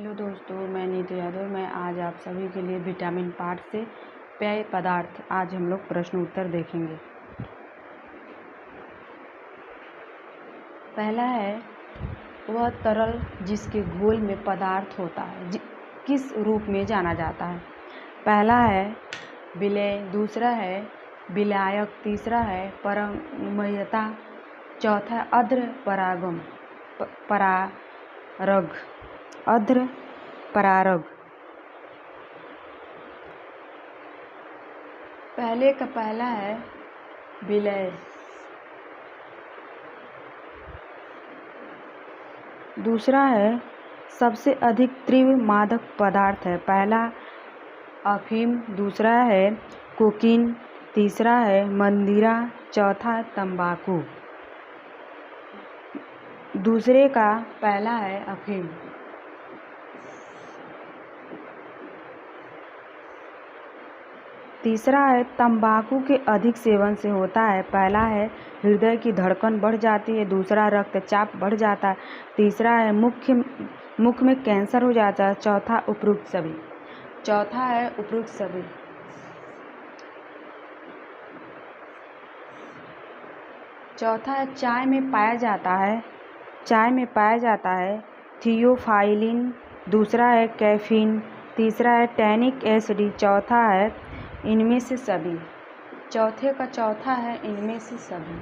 Hello दोस्तों, मैं नीतू यादव। मैं आज आप सभी के लिए विटामिन पार्ट से पेय पदार्थ आज हम लोग प्रश्न उत्तर देखेंगे। पहला है, वह तरल जिसके घोल में पदार्थ होता है किस रूप में जाना जाता है। पहला है विलेय, दूसरा है विलायक, तीसरा है परमयता, चौथा अर्ध परारग। पहले का पहला है विलेय, दूसरा है सबसे अधिक तीव्र मादक पदार्थ है। पहला अफीम, दूसरा है कोकीन, तीसरा है मंदिरा, चौथा तंबाकू। दूसरे का पहला है अफीम। तीसरा है तंबाकू के अधिक सेवन से होता है। पहला है हृदय की धड़कन बढ़ जाती है, दूसरा रक्तचाप बढ़ जाता है, तीसरा है मुख में कैंसर हो जाता है, चौथा उपरोक्त सभी। चौथा है चाय में पाया जाता है थियोफाइलिन, दूसरा है कैफीन, तीसरा है टैनिक एसिड, चौथा है इनमें से सभी। चौथे का चौथा है इनमें से सभी।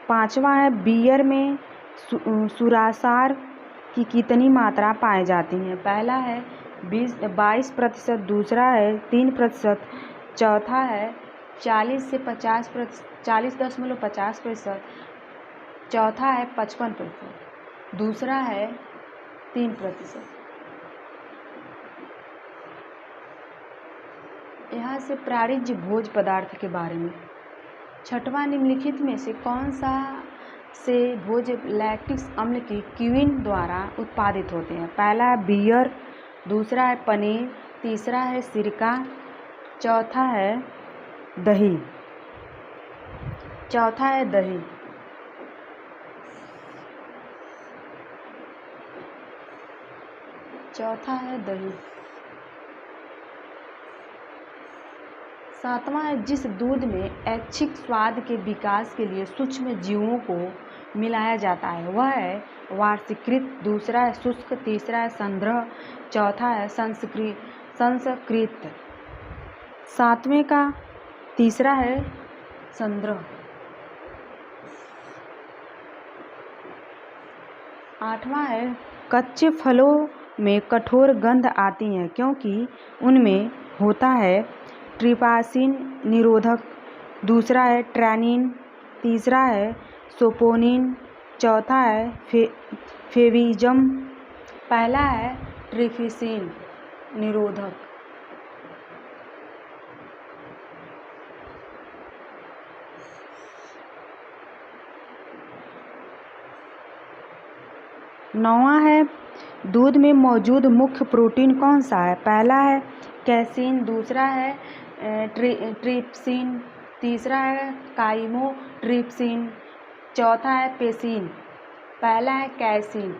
पांचवा है बियर में सुरासार की कितनी मात्रा पाई जाती है। पहला है 22%, दूसरा है 3%, चौथा है 40.50%, चौथा है 55%, दूसरा है 3%। यहाँ से प्राणिज भोज पदार्थ के बारे में, छठवां निम्नलिखित में से कौन सा से भोज लैक्टिक अम्ल की क्यूइन द्वारा उत्पादित होते हैं। पहला है बियर, दूसरा है पनीर, तीसरा है सिरका, चौथा है दही। सातवां है जिस दूध में ऐच्छिक स्वाद के विकास के लिए सूक्ष्म जीवों को मिलाया जाता है वह है वाष्पीकृत, दूसरा है शुष्क, तीसरा है संग्रह, चौथा है संस्कृत। सातवें का तीसरा है संग्रह। आठवां है कच्चे फलों में कठोर गंध आती है क्योंकि उनमें होता है ट्रिप्सिन निरोधक, दूसरा है ट्रैनिन, तीसरा है सोपोनिन, चौथा है फेविजम। पहला है ट्रिप्सिन निरोधक। नौवां है दूध में मौजूद मुख्य प्रोटीन कौन सा है। पहला है कैसीन, दूसरा है ट्रिप्सिन, तीसरा है काइमोट्रिप्सिन, चौथा है पेसिन। पहला है कैसीन।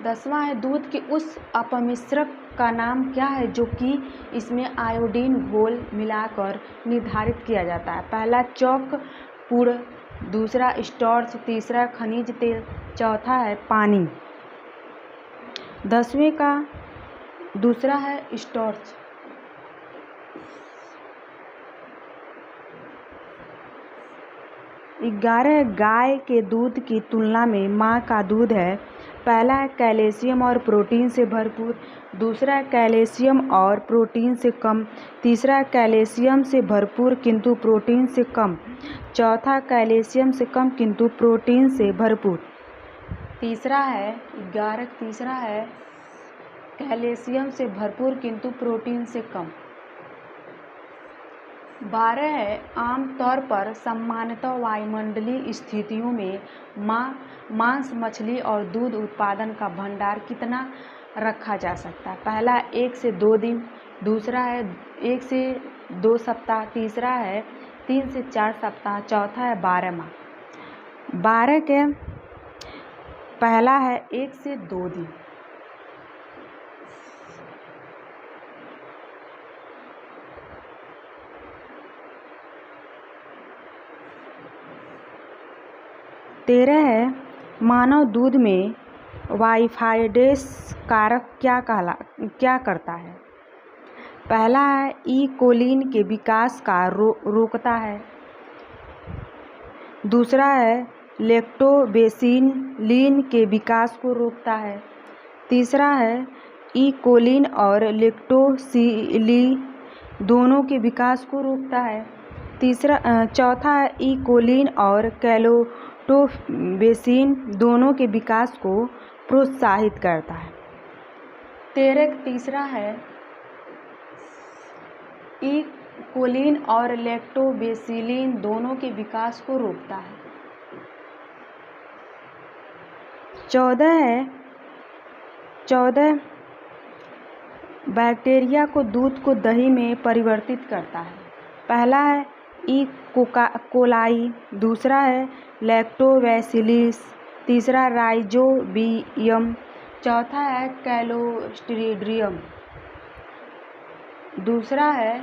10वां है दूध के उस अपमिश्रक का नाम क्या है जो कि इसमें आयोडीन घोल मिलाकर निर्धारित किया जाता है। पहला चौक पुड़, दूसरा स्टार्च, तीसरा खनिज तेल, चौथा है पानी। 10वें का दूसरा है स्टार्च। 11 गाय के दूध की तुलना में माँ का दूध है। पहला है कैल्शियम और प्रोटीन से भरपूर, दूसरा है कैल्शियम और प्रोटीन से कम, तीसरा है कैल्शियम से भरपूर किंतु प्रोटीन से कम, चौथा कैल्शियम से कम किंतु प्रोटीन से भरपूर। तीसरा है कैल्शियम से भरपूर किंतु प्रोटीन से कम। 12 है आमतौर पर सामान्यतः वायुमंडलीय स्थितियों में मांस, मछली और दूध उत्पादन का भंडार कितना रखा जा सकता है। पहला 1 से 2 दिन, दूसरा है 1 से 2 सप्ताह, तीसरा है 3 से 4 सप्ताह। चौथा है 12 माह। 12 के पहला है 1 से 2 दिन। तेरह है मानव दूध में वाइफाइडेस कारक क्या करता है। पहला है ई कोलिन के विकास का रोकता है। दूसरा है लैक्टोबैसिलिन के विकास को रोकता है। तीसरा है ई कोलिन और लैक्टोसिली दोनों के विकास को रोकता है। चौथा है ई कोलिन और कैलोटोबैसिन दोनों के विकास को प्रोत्साहित करता है। तीसरा है ई कोलिन और लैक्टोबैसिलिन दोनों के विकास को रोकता है। 14 बैक्टीरिया को दूध को दही में परिवर्तित करता है। पहला है ई कोलाई, दूसरा है लैक्टोबैसिलस, तीसरा राइजोबियम, चौथा है क्लोस्ट्रीडियम। 14 है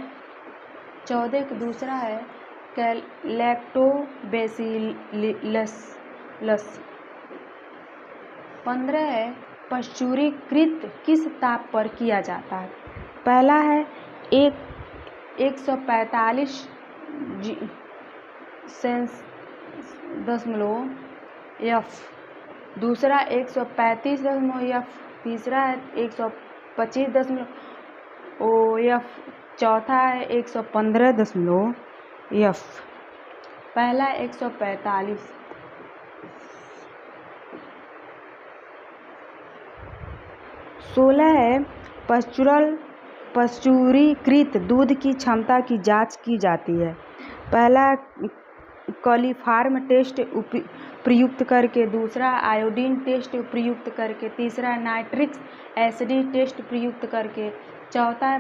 लैक्टोबैसिलस। 15 है पाश्चुरीकृत किस ताप पर किया जाता है। पहला है 145 F, दूसरा 135 F, तीसरा है 125 F, चौथा है 115 F। पहला 145। 16 है पाश्चुरीकृत दूध की क्षमता की जांच की जाती है। पहला कॉलीफॉर्म टेस्ट प्रयुक्त करके, दूसरा आयोडीन टेस्ट प्रयुक्त करके, तीसरा नाइट्रिक एसिड टेस्ट प्रयुक्त करके, चौथा है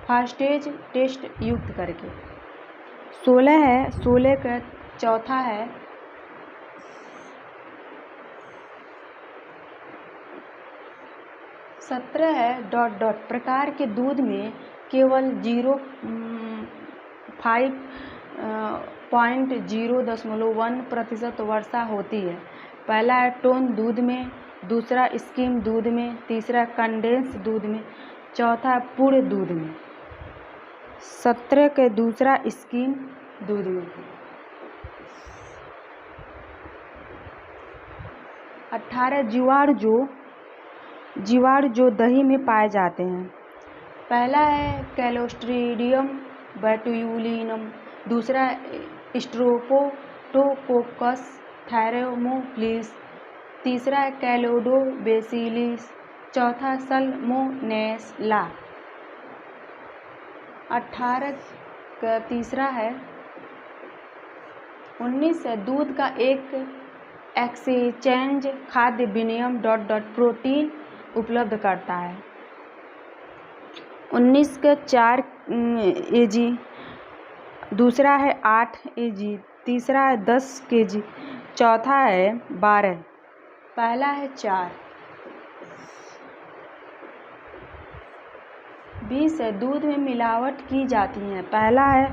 फास्टेज टेस्ट युक्त करके। 16 का चौथा है 17 है प्रकार के दूध में केवल 5.0.1% वर्षा होती है। पहला है टोन दूध में, दूसरा स्किम दूध में, तीसरा कंडेंस दूध में, चौथा पूर्ण दूध में। 17 के दूसरा स्किम दूध में। 18 जीवाणु जो दही में पाए जाते हैं। पहला है क्लोस्ट्रीडियम बोट्युलिनम, दूसरा स्ट्रेप्टोकोकस थैलेमोफिलस, तीसरा है कैलोडोबैसिलस, चौथा सल्मोनेला। 18 का तीसरा है 19 है दूध का एक एक्सचेंज खाद्य विनिमय प्रोटीन उपलब्ध करता है। 19 के 4 Ag, दूसरा है 8 Ag, तीसरा है 10 kg, चौथा है 12, पहला है 4। 20 है दूध में मिलावट की जाती है। पहला है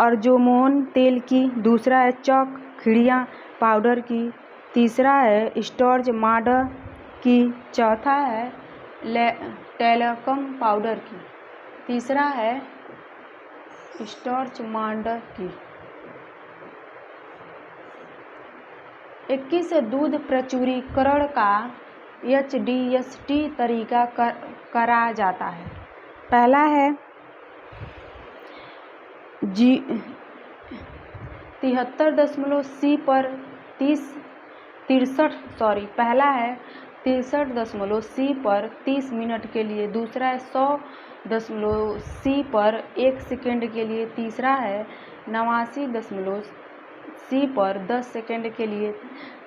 अर्जोमोन तेल की, दूसरा है चॉक खिड़िया पाउडर की, तीसरा है स्टार्च माडा की, चौथा है टेलकम पाउडर की, तीसरा है स्टार्च माडा की। 21 दूध प्रचुरीकरण का HDST तरीका करा जाता है। पहला है 63.C पर 30 मिनट के लिए, दूसरा है 100.C पर 1 सेकेंड के लिए, तीसरा है 89.C पर 10 सेकेंड के लिए,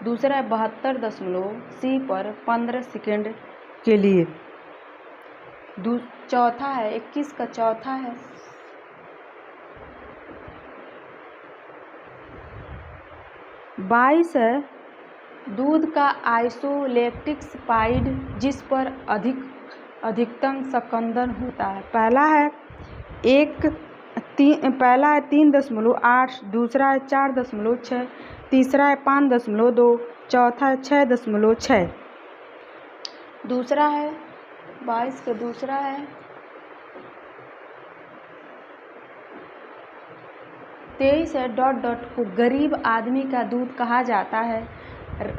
दूसरा है 72.C पर 15 सेकेंड के लिए। चौथा है 21 का चौथा है 22 है दूध का आइसोलैक्टिक पाइड जिस पर अधिकतम सकंदन होता है। पहला है 3.8, दूसरा है 4.6, तीसरा है 5.2, चौथा है 6.6। दूसरा है 22 का दूसरा है 23 है को गरीब आदमी का दूध कहा जाता है।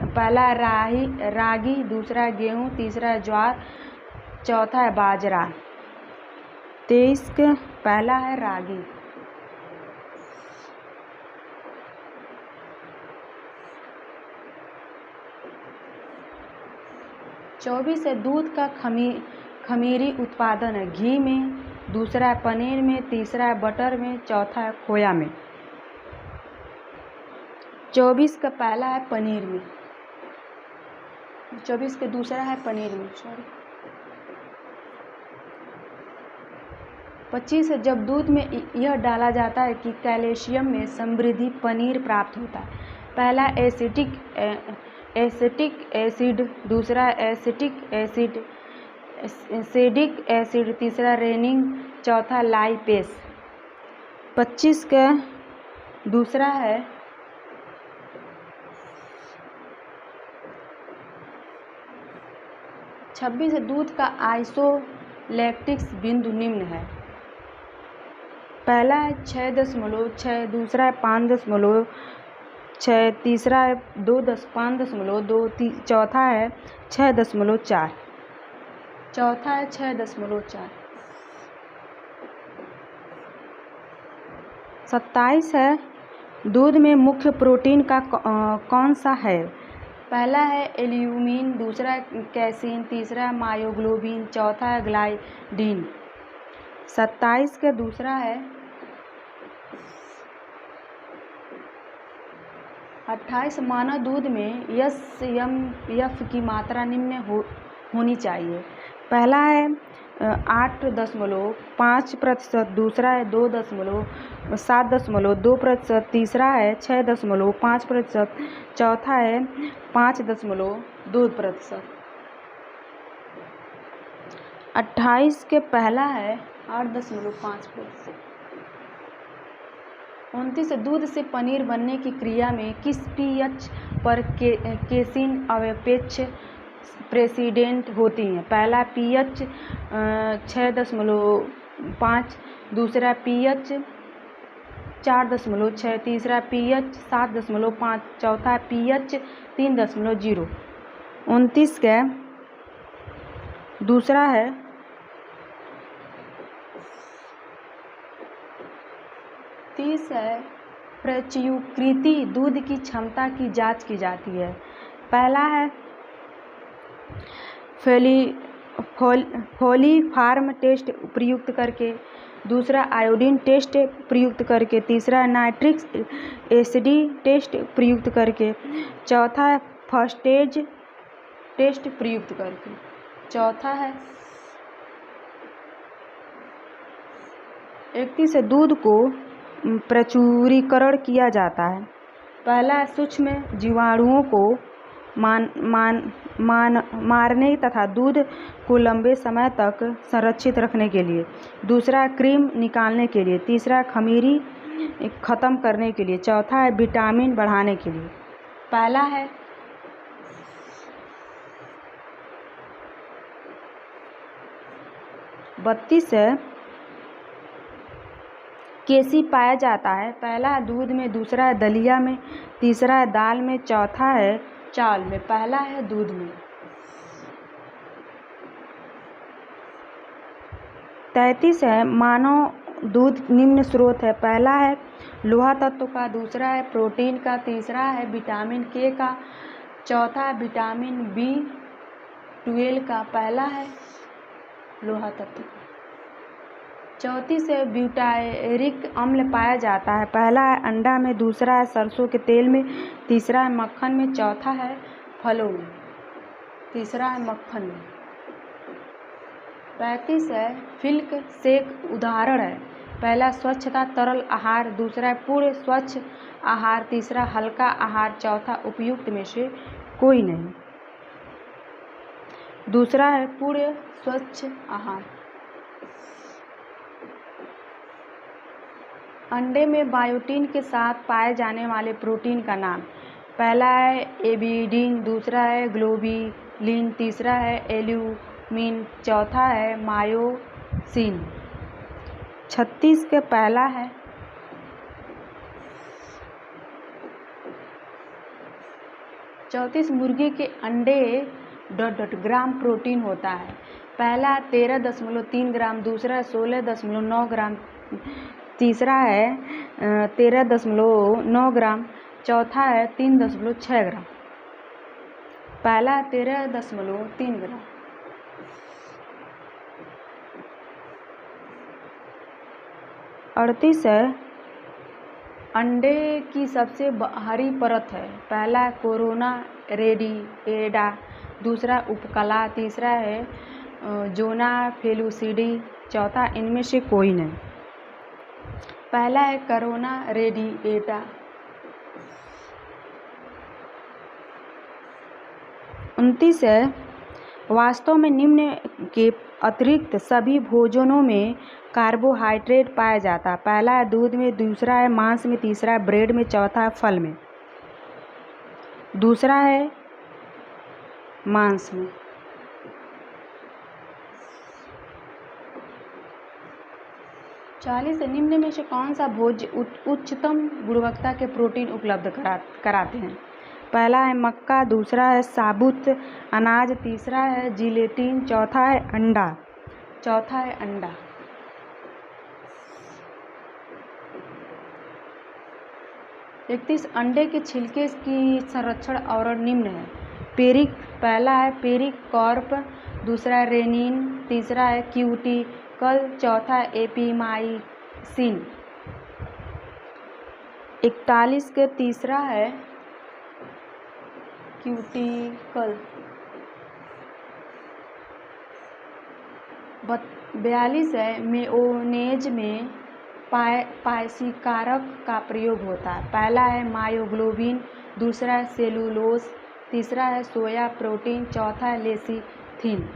पहला है रागी, दूसरा है गेहूँ, तीसरा है ज्वार, चौथा है बाजरा। 23 का पहला है रागी। चौबीस है दूध का खमीरी उत्पादन है घी में, दूसरा है पनीर में, तीसरा है बटर में, चौथा है खोया में। 24 का पहला है पनीर में, 24 का दूसरा है पनीर में, 25 है जब दूध में यह डाला जाता है कि कैल्शियम में समृद्धि पनीर प्राप्त होता है। पहला एसिटिक एसिड, दूसरा एसिटिक एसिड, तीसरा रेनिन, चौथा लाइपेस। 25 का दूसरा है 26 दूध का आइसोलैक्टिक बिंदु निम्न है। पहला है 6.6, दूसरा है 5.6, तीसरा है 5.2, चौथा है 6.4, चौथा है 6.4। 27 है दूध में मुख्य प्रोटीन का कौन सा है। पहला है एल्यूमिन, दूसरा है कैसीन, तीसरा है मायोग्लोबिन, चौथा है ग्लाइडिन। 27 का दूसरा है 28 मानव दूध में SMF की मात्रा निम्न होनी चाहिए। पहला है 8.5%, दूसरा है 7.2%, तीसरा है 6.5%, चौथा है 5.2%। 28 के पहला है 8.5%। 29 दूध से पनीर बनने की क्रिया में किस pH पर केसीन अवक्षेप प्रेसिडेंट होती हैं। पहला pH 6.5, दूसरा pH 4.6, तीसरा pH 7.5, चौथा pH 3.0। 29 का दूसरा है 30 है प्रत्युकृति दूध की क्षमता की जांच की जाती है। पहला है फॉलीफार्म टेस्ट प्रयुक्त करके, दूसरा आयोडीन टेस्ट प्रयुक्त करके, तीसरा नाइट्रिक एसिड टेस्ट प्रयुक्त करके, चौथा है फर्स्टेज टेस्ट प्रयुक्त करके, चौथा है 31 दूध को प्रचुरीकरण किया जाता है। पहला है सूक्ष्म जीवाणुओं को मारने तथा दूध को लंबे समय तक संरक्षित रखने के लिए, दूसरा है क्रीम निकालने के लिए, तीसरा है खमीरी खत्म करने के लिए, चौथा है विटामिन बढ़ाने के लिए। पहला है बत्तीस है केसी पाया जाता है। पहला है दूध में, दूसरा है दलिया में, तीसरा है दाल में, चौथा है चावल में। पहला है दूध में। 33 है मानव दूध निम्न स्रोत है। पहला है लोहा तत्व का, दूसरा है प्रोटीन का, तीसरा है विटामिन के का, चौथा है विटामिन B12 का। पहला है लोहा तत्व का। 34 है ब्यूटायरिक अम्ल पाया जाता है। पहला है अंडा में, दूसरा है सरसों के तेल में, तीसरा है मक्खन में, चौथा है फलों में, तीसरा है मक्खन में। 35 है फिल्क शेक उदाहरण है। पहला स्वच्छता तरल आहार, दूसरा है पूर्ण स्वच्छ आहार, तीसरा हल्का आहार, चौथा उपयुक्त में से कोई नहीं। दूसरा है पूर्ण स्वच्छ आहार। अंडे में बायोटिन के साथ पाए जाने वाले प्रोटीन का नाम। पहला है एबिडीन, दूसरा है ग्लोबिलिन, तीसरा है एल्यूमिन, चौथा है मायोसिन। 36 के पहला है 34 मुर्गी के अंडे ग्राम प्रोटीन होता है। पहला 13.3 ग्राम, दूसरा 16.9 ग्राम, तीसरा है 13.9 ग्राम, चौथा है 3.6 ग्राम। पहला 13.3 ग्राम। अड़तीस है अंडे की सबसे बाहरी परत है। पहला कोरोना रेडिएटा, दूसरा उपकला, तीसरा है जोना फेलुसिडी, चौथा इनमें से कोई नहीं। पहला है कोरोना रेडिएटा। 29 है वास्तव में निम्न के अतिरिक्त सभी भोजनों में कार्बोहाइड्रेट पाया जाता है। पहला है दूध में, दूसरा है मांस में, तीसरा है ब्रेड में, चौथा है फल में। दूसरा है मांस में। चालीस निम्न में से कौन सा भोज्य उच्चतम गुणवत्ता के प्रोटीन उपलब्ध कराते हैं। पहला है मक्का, दूसरा है साबुत अनाज, तीसरा है जिलेटिन, चौथा है अंडा। 31 अंडे के छिलके की संरक्षण और निम्न है। पहला है पेरिक कार्प, दूसरा है रेनिन, तीसरा है क्यूटिकल, चौथा है एपिमाइसिन। 41 के तीसरा है क्यूटिकल। 42 है मेयोनेज में पायसीकारक का प्रयोग होता है। पहला है मायोग्लोबिन, दूसरा है सेलुलोज, तीसरा है सोया प्रोटीन, चौथा है लेसिथिन।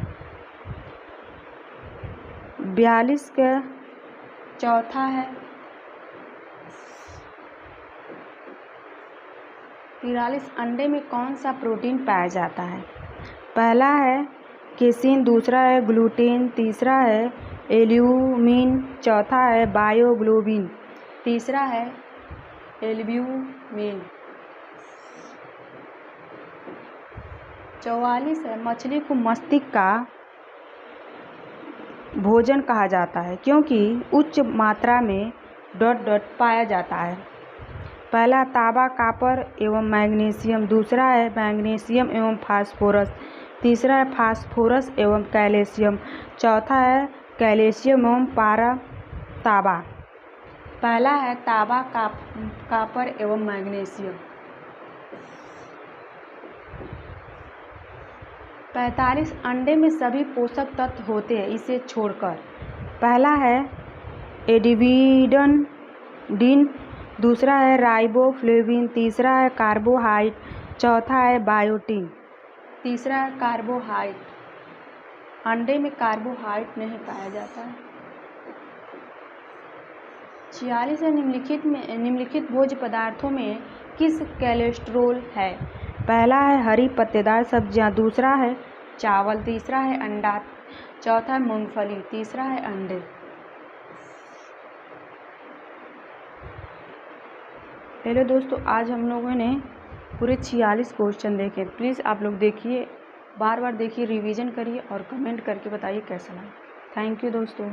42 का चौथा है 43 अंडे में कौन सा प्रोटीन पाया जाता है। पहला है केसिन, दूसरा है ग्लूटेन, तीसरा है एल्यूमिन, चौथा है बायोग्लोबिन, तीसरा है एल्ब्यूमिन। 44 है मछली को मस्तिष्क का भोजन कहा जाता है क्योंकि उच्च मात्रा में पाया जाता है। पहला तांबा, कॉपर एवं मैग्नीशियम, दूसरा है मैग्नीशियम एवं फास्फोरस, तीसरा है फास्फोरस एवं कैल्शियम, चौथा है कैल्शियम एवं पारा तांबा। पहला है तांबा, कॉपर एवं मैग्नीशियम। 45 अंडे में सभी पोषक तत्व होते हैं इसे छोड़कर। पहला है एडिविडीन, दूसरा है राइबोफ्लेविन, तीसरा है कार्बोहाइड, चौथा है बायोटिन, तीसरा है कार्बोहाइड। अंडे में कार्बोहाइड नहीं पाया जाता है। 46 है निम्नलिखित भोज्य पदार्थों में किस कोलेस्ट्रॉल है। पहला है हरी पत्तेदार सब्जियां, दूसरा है चावल, तीसरा है अंडा, चौथा है मूंगफली, तीसरा है अंडे। हेलो दोस्तों, आज हम लोगों ने पूरे 46 क्वेश्चन देखे। प्लीज़ आप लोग देखिए, बार बार देखिए, रिवीजन करिए और कमेंट करके बताइए कैसा लगा। थैंक यू दोस्तों।